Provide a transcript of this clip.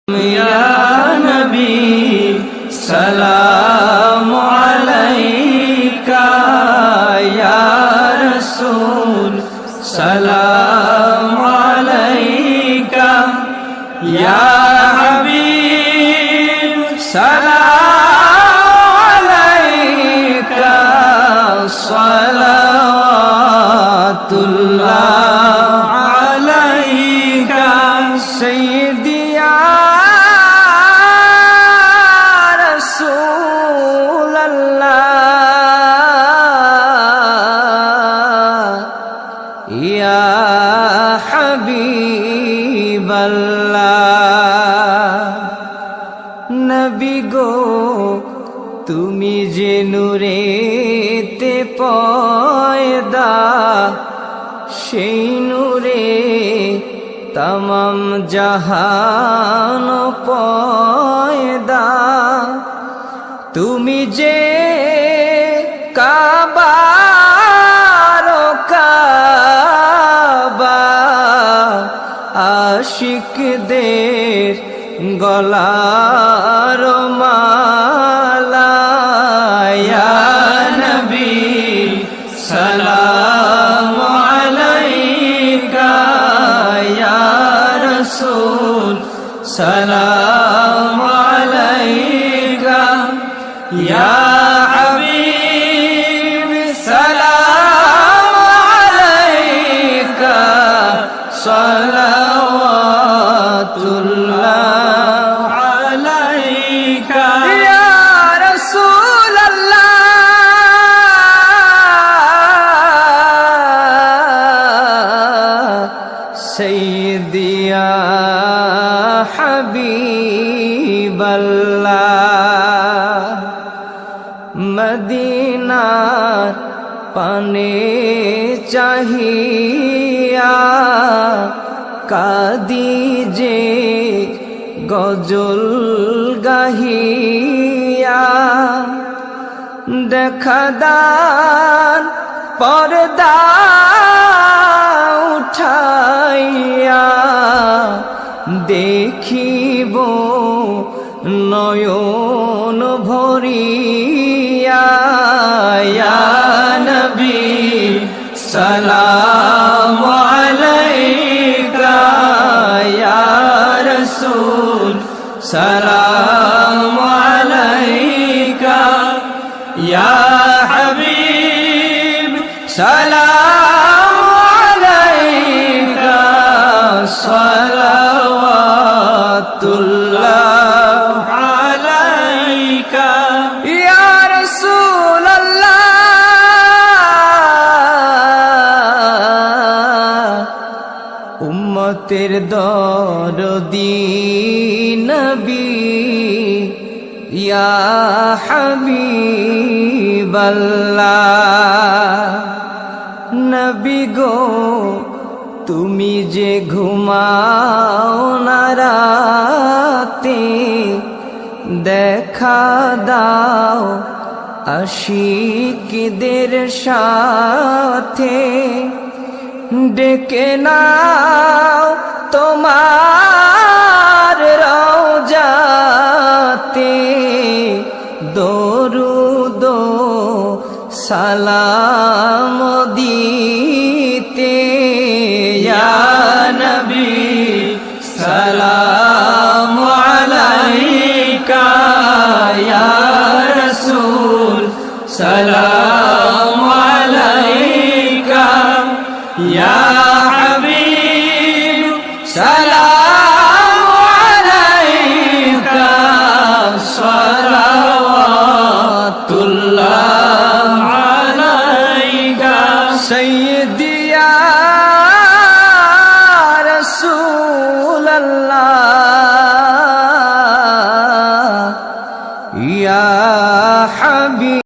Ya Nabi, salam alaika. Ya Rasul, salam alaika. Ya Habib, salam alaika. Salawatullah alaika. Sayyidi Ya হাবিবাল্লাহ, নবী গো তুমি যে নূরেতে পয়দা, সেই নূরে তমাম জাহান পয়দা। তুমি যে কাবা আশিকদের গলার মালা। ইয়া নবী, সালাম আলাইকা। ইয়া রাসূল, সালাম আলাইকা। ইয়া হাবিব, সালাম আলাইকা। সালাওয়াতুল্লাহ আলাইকা। ইয়া রাসূলাল্লাহ, সাইয়্যিদি ইয়া হাবিবাল্লাহ। মদিনার পানে চাহিয়া কাদি যে গজল গাহিয়া, দেখা দান পর্দা উঠাইয়া, দেখিব নয়ন ভরিয়া। ইয়া নবী, সালাম আলাইকা। ইয়া রাসূল, সালাম আলাইকা। ইয়া হাবিব, সালাম আলাইকা। সালাওয়াতুল্লাহ আলাইকা। ইয়া রাসূলাল্লাহ, উম্মতের দরদি নবী। ইয়া হাবিবাল্লাহ, নবী গো তুমি যে ঘুমাও না রাতে, দেখা দাও আশিকদের সাথে। ডেকে নাও তোমার রওজাতে, দরুদ সালাম দিতে। ইয়া নবী, সালাম আলাইকা। ইয়া রাসূল, সালাম আলাইকা। ইয়া